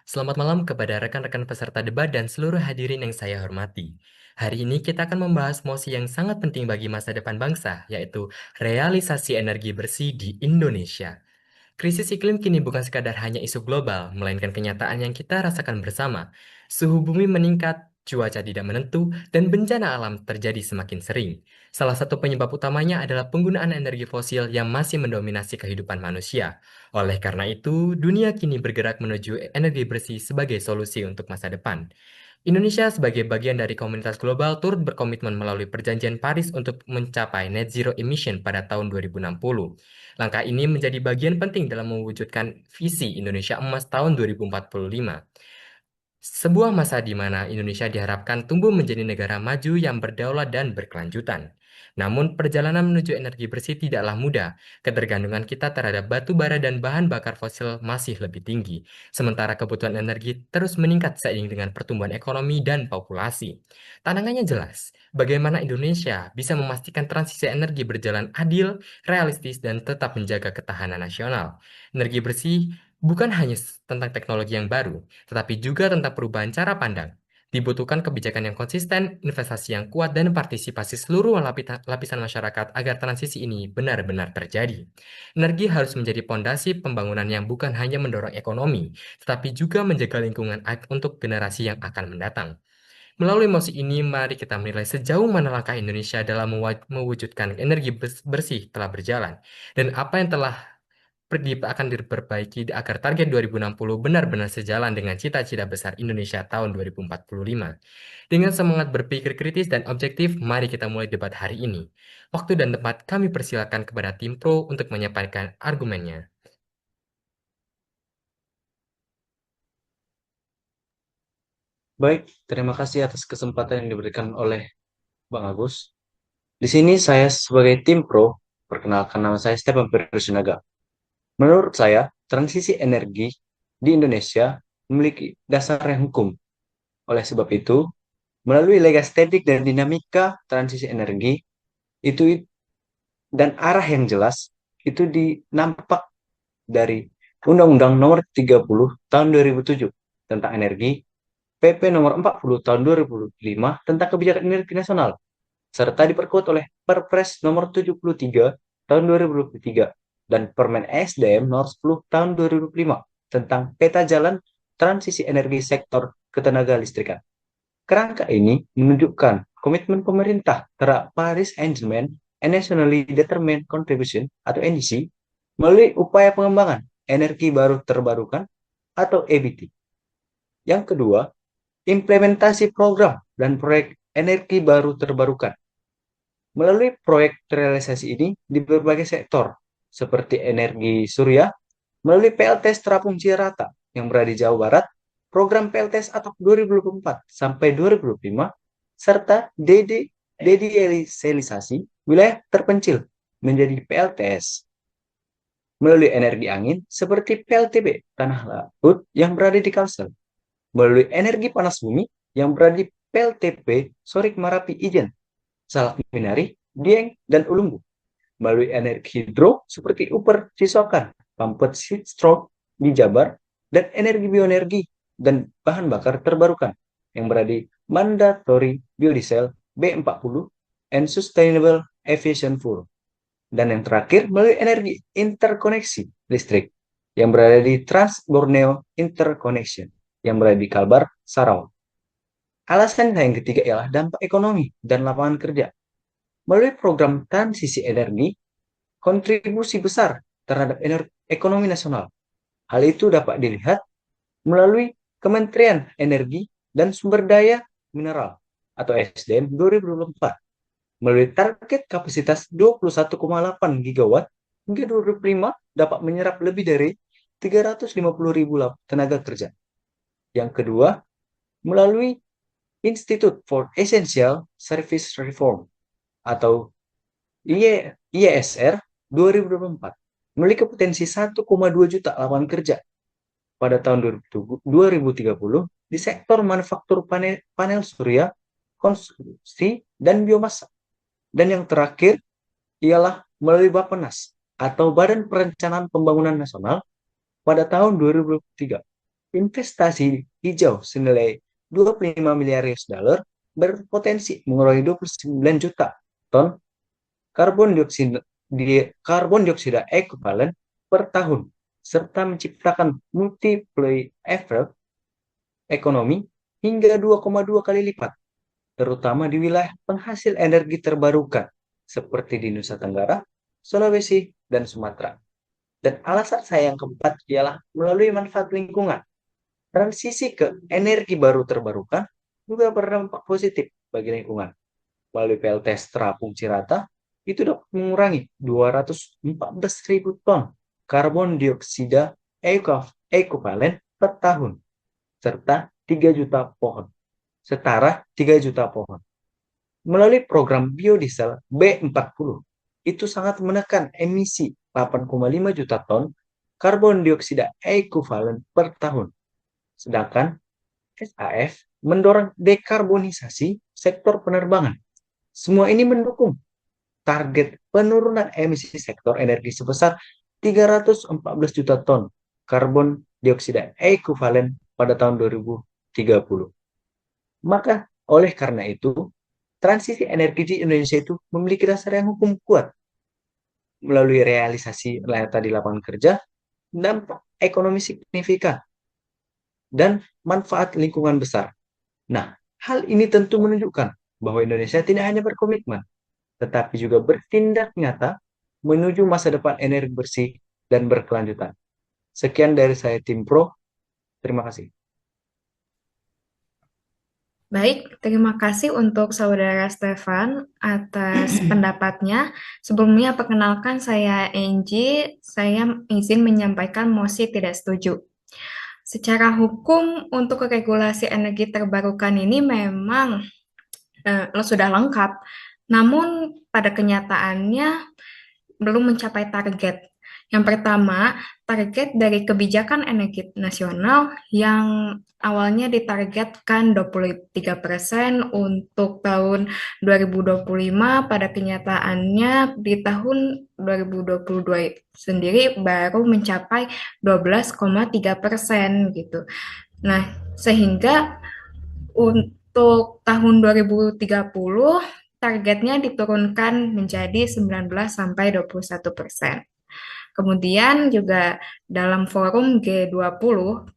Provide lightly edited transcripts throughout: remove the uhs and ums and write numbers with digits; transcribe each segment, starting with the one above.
Selamat malam kepada rekan-rekan peserta debat dan seluruh hadirin yang saya hormati. Hari ini kita akan membahas mosi yang sangat penting bagi masa depan bangsa, yaitu realisasi energi bersih di Indonesia. Krisis iklim kini bukan sekadar hanya isu global, melainkan kenyataan yang kita rasakan bersama. Suhu bumi meningkat, cuaca tidak menentu, dan bencana alam terjadi semakin sering. Salah satu penyebab utamanya adalah penggunaan energi fosil yang masih mendominasi kehidupan manusia. Oleh karena itu, dunia kini bergerak menuju energi bersih sebagai solusi untuk masa depan. Indonesia sebagai bagian dari komunitas global turut berkomitmen melalui Perjanjian Paris untuk mencapai net zero emission pada tahun 2060. Langkah ini menjadi bagian penting dalam mewujudkan visi Indonesia Emas tahun 2045. Sebuah masa di mana Indonesia diharapkan tumbuh menjadi negara maju yang berdaulat dan berkelanjutan. Namun, perjalanan menuju energi bersih tidaklah mudah. Ketergantungan kita terhadap batu bara dan bahan bakar fosil masih lebih tinggi, sementara kebutuhan energi terus meningkat seiring dengan pertumbuhan ekonomi dan populasi. Tantangannya jelas, bagaimana Indonesia bisa memastikan transisi energi berjalan adil, realistis, dan tetap menjaga ketahanan nasional. Energi bersih bukan hanya tentang teknologi yang baru, tetapi juga tentang perubahan cara pandang. Dibutuhkan kebijakan yang konsisten, investasi yang kuat, dan partisipasi seluruh lapisan masyarakat agar transisi ini benar-benar terjadi. Energi harus menjadi pondasi pembangunan yang bukan hanya mendorong ekonomi, tetapi juga menjaga lingkungan untuk generasi yang akan mendatang. Melalui mosi ini, mari kita menilai sejauh mana langkah Indonesia dalam mewujudkan energi bersih telah berjalan, dan apa yang telah akan diperbaiki agar target 2060 benar-benar sejalan dengan cita-cita besar Indonesia tahun 2045. Dengan semangat berpikir kritis dan objektif, mari kita mulai debat hari ini. Waktu dan tempat kami persilakan kepada tim pro untuk menyampaikan argumennya. Baik, terima kasih atas kesempatan yang diberikan oleh Bang Agus. Di sini saya sebagai tim pro, perkenalkan nama saya Stefan Sinaga. Menurut saya, transisi energi di Indonesia memiliki dasar yang hukum. Oleh sebab itu, melalui legislatif dan dinamika transisi energi itu dan arah yang jelas itu dinampak dari Undang-Undang Nomor 30 Tahun 2007 tentang energi, PP Nomor 40 Tahun 2005 tentang kebijakan energi nasional, serta diperkuat oleh Perpres Nomor 73 Tahun 2023 dan Permen ESDM Nomor 10 Tahun 2005 tentang peta jalan transisi energi sektor ketenaga listrikan. Kerangka ini menunjukkan komitmen pemerintah terhadap Paris Agreement and Nationally Determined Contribution atau NDC melalui upaya pengembangan energi baru terbarukan atau EBT. Yang kedua, implementasi program dan proyek energi baru terbarukan. Melalui proyek realisasi ini di berbagai sektor, seperti energi surya, melalui PLTS Terapung Cirata yang berada di Jawa Barat, program PLTS atau 2024 sampai 2025, serta dedesialisasi wilayah terpencil menjadi PLTS melalui energi angin seperti PLTB tanah laut yang berada di Kalsel, melalui energi panas bumi yang berada di PLTP Sorik Marapi Ijen, Salak Minari, Dieng, dan Ulumbu, melalui energi hidro seperti Uper Cisokan, Pampet Stroke di Jabar, dan energi bioenergi dan bahan bakar terbarukan yang berada di Mandatory Biodiesel B40 and Sustainable Aviation Fuel. Dan yang terakhir, melalui energi interkoneksi listrik yang berada di Trans Borneo Interconnection yang berada di Kalbar, Sarawak. Alasan yang ketiga ialah dampak ekonomi dan lapangan kerja. Melalui program transisi energi, kontribusi besar terhadap ekonomi nasional. Hal itu dapat dilihat melalui Kementerian Energi dan Sumber Daya Mineral atau SDM 2024 melalui target kapasitas 21,8 gigawatt hingga 2005 dapat menyerap lebih dari 350.000 tenaga kerja. Yang kedua, melalui Institute for Essential Service Reform atau IESR 2024 memiliki potensi 1,2 juta lapangan kerja pada tahun 2030 di sektor manufaktur panel surya, konstruksi, dan biomasa. Dan yang terakhir ialah melalui Bappenas atau Badan Perencanaan Pembangunan Nasional pada tahun 2023 Investasi hijau senilai 25 miliar US dollar berpotensi mengurangi 29 juta ton karbon dioksida karbon dioksida ekuivalen per tahun serta menciptakan multiplier effect ekonomi hingga 2,2 kali lipat, terutama di wilayah penghasil energi terbarukan seperti di Nusa Tenggara, Sulawesi, dan Sumatera. Dan alasan saya yang keempat ialah melalui manfaat lingkungan. Transisi ke energi baru terbarukan juga berdampak positif bagi lingkungan. Melalui PLTS Terapung Cirata, itu dapat mengurangi 214.000 ton karbon dioksida ekuivalen per tahun, serta 3 juta pohon. Setara 3 juta pohon. Melalui program biodiesel B40, itu sangat menekan emisi 8,5 juta ton karbon dioksida ekuivalen per tahun. Sedangkan SAF mendorong dekarbonisasi sektor penerbangan. Semua ini mendukung target penurunan emisi sektor energi sebesar 314 juta ton karbon dioksida ekuivalen pada tahun 2030. Maka oleh karena itu, transisi energi di Indonesia itu memiliki dasar yang hukum kuat melalui realisasi nyata di lapangan kerja, dampak ekonomi signifikan, dan manfaat lingkungan besar. Nah, hal ini tentu menunjukkan bahwa Indonesia tidak hanya berkomitmen, tetapi juga bertindak nyata menuju masa depan energi bersih dan berkelanjutan. Sekian dari saya, Tim Pro. Terima kasih. Baik, terima kasih untuk Saudara Stefan atas pendapatnya. Sebelumnya, perkenalkan saya Angie. Saya izin menyampaikan mosi tidak setuju. Secara hukum, untuk regulasi energi terbarukan ini memang sudah lengkap, namun pada kenyataannya belum mencapai target. Yang pertama, target dari kebijakan energi nasional yang awalnya ditargetkan 23% untuk tahun 2025, pada kenyataannya di tahun 2022 sendiri baru mencapai 12,3% gitu. Nah, sehingga untuk tahun 2030 targetnya diturunkan menjadi 19 sampai 21%. Kemudian juga dalam forum G20,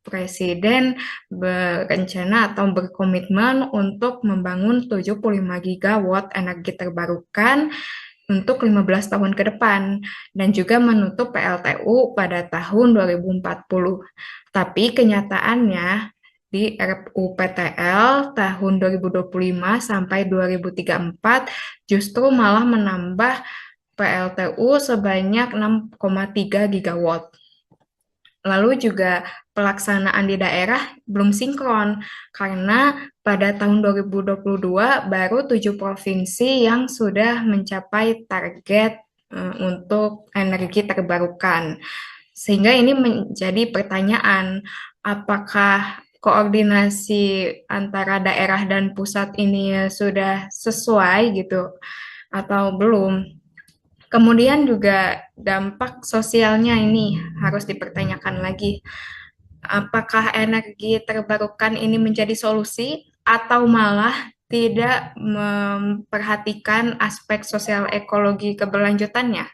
Presiden berencana atau berkomitmen untuk membangun 75 gigawatt energi terbarukan untuk 15 tahun ke depan dan juga menutup PLTU pada tahun 2040. Tapi kenyataannya di RUPTL tahun 2025 sampai 2034 justru malah menambah PLTU sebanyak 6,3 gigawatt. Lalu juga pelaksanaan di daerah belum sinkron karena pada tahun 2022 baru 7 provinsi yang sudah mencapai target untuk energi terbarukan. Sehingga ini menjadi pertanyaan, apakah koordinasi antara daerah dan pusat ini sudah sesuai gitu atau belum? Kemudian juga dampak sosialnya ini harus dipertanyakan lagi. Apakah energi terbarukan ini menjadi solusi atau malah tidak memperhatikan aspek sosial ekologi keberlanjutannya?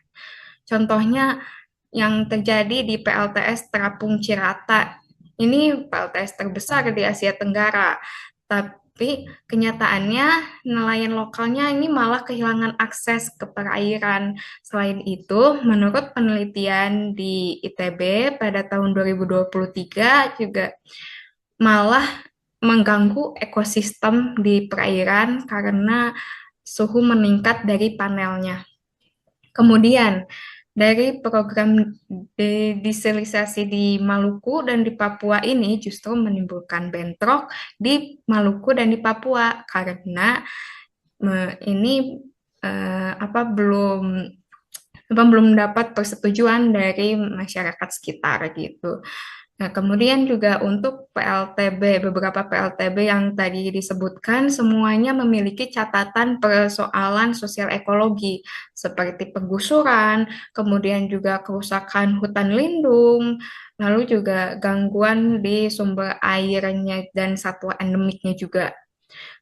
Contohnya yang terjadi di PLTS Terapung Cirata. Ini PLTS terbesar di Asia Tenggara. Tapi kenyataannya nelayan lokalnya ini malah kehilangan akses ke perairan. Selain itu, menurut penelitian di ITB pada tahun 2023 juga malah mengganggu ekosistem di perairan karena suhu meningkat dari panelnya. Kemudian, dari program dedeselisasi di Maluku dan di Papua ini justru menimbulkan bentrok di Maluku dan di Papua karena ini belum dapat persetujuan dari masyarakat sekitar gitu. Nah, kemudian juga untuk PLTB, beberapa PLTB yang tadi disebutkan semuanya memiliki catatan persoalan sosial ekologi seperti penggusuran, kemudian juga kerusakan hutan lindung, lalu juga gangguan di sumber airnya dan satwa endemiknya juga.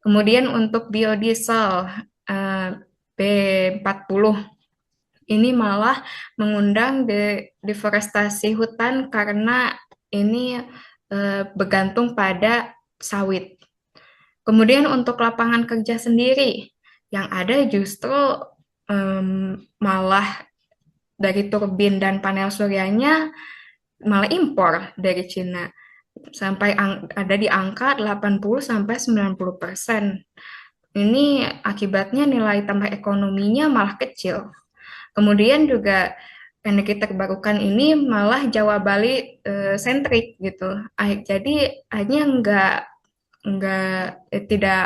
Kemudian untuk biodiesel B40 ini malah mengundang deforestasi hutan karena ini bergantung pada sawit. Kemudian untuk lapangan kerja sendiri, yang ada justru malah dari turbin dan panel suryanya malah impor dari Cina sampai ada di angka 80 sampai 90%. Ini akibatnya nilai tambah ekonominya malah kecil. Kemudian juga energi terbarukan ini malah Jawa Bali sentrik gitu. Jadi hanya tidak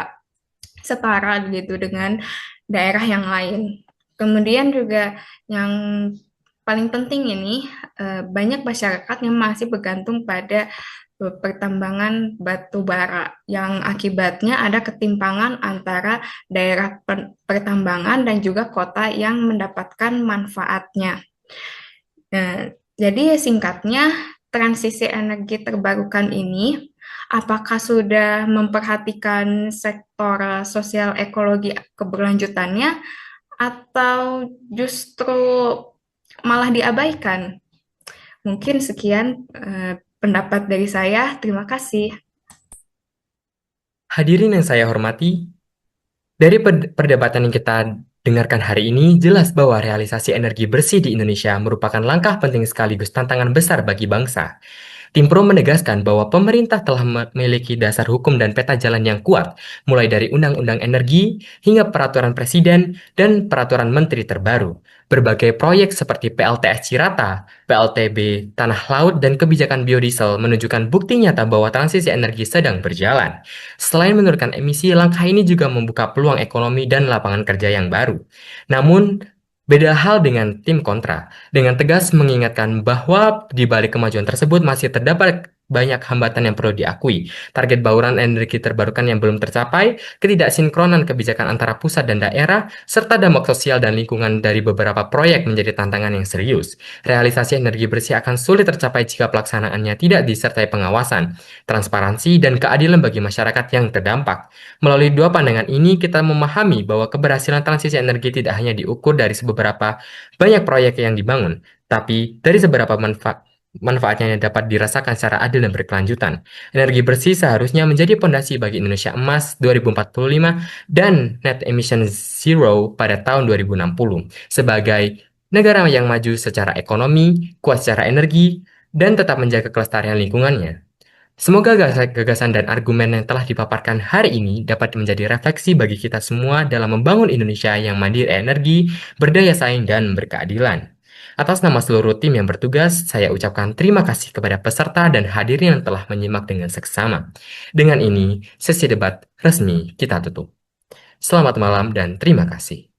setara gitu dengan daerah yang lain. Kemudian juga yang paling penting ini banyak masyarakat yang masih bergantung pada pertambangan batu bara yang akibatnya ada ketimpangan antara daerah pertambangan dan juga kota yang mendapatkan manfaatnya. Nah, jadi singkatnya transisi energi terbarukan ini apakah sudah memperhatikan sektor sosial ekologi keberlanjutannya atau justru malah diabaikan? Mungkin sekian pendapat dari saya. Terima kasih. Hadirin yang saya hormati, dari perdebatan yang kita dengarkan hari ini, jelas bahwa realisasi energi bersih di Indonesia merupakan langkah penting sekaligus tantangan besar bagi bangsa. Tim Pro menegaskan bahwa pemerintah telah memiliki dasar hukum dan peta jalan yang kuat, mulai dari Undang-Undang Energi hingga Peraturan Presiden dan Peraturan Menteri terbaru. Berbagai proyek seperti PLTS Cirata, PLTB Tanah Laut, dan kebijakan biodiesel menunjukkan bukti nyata bahwa transisi energi sedang berjalan. Selain menurunkan emisi, langkah ini juga membuka peluang ekonomi dan lapangan kerja yang baru. Namun, beda hal dengan tim kontra, dengan tegas mengingatkan bahwa di balik kemajuan tersebut masih terdapat banyak hambatan yang perlu diakui. Target bauran energi terbarukan yang belum tercapai, ketidaksinkronan kebijakan antara pusat dan daerah, serta dampak sosial dan lingkungan dari beberapa proyek menjadi tantangan yang serius. Realisasi energi bersih akan sulit tercapai jika pelaksanaannya tidak disertai pengawasan, transparansi, dan keadilan bagi masyarakat yang terdampak. Melalui dua pandangan ini, kita memahami bahwa keberhasilan transisi energi tidak hanya diukur dari beberapa banyak proyek yang dibangun, tapi dari seberapa manfaatnya yang dapat dirasakan secara adil dan berkelanjutan. Energi bersih seharusnya menjadi fondasi bagi Indonesia Emas 2045 dan net emission zero pada tahun 2060 sebagai negara yang maju secara ekonomi, kuat secara energi, dan tetap menjaga kelestarian lingkungannya. Semoga gagasan dan argumen yang telah dipaparkan hari ini dapat menjadi refleksi bagi kita semua dalam membangun Indonesia yang mandiri energi, berdaya saing, dan berkeadilan. Atas nama seluruh tim yang bertugas, saya ucapkan terima kasih kepada peserta dan hadirin yang telah menyimak dengan seksama. Dengan ini, sesi debat resmi kita tutup. Selamat malam dan terima kasih.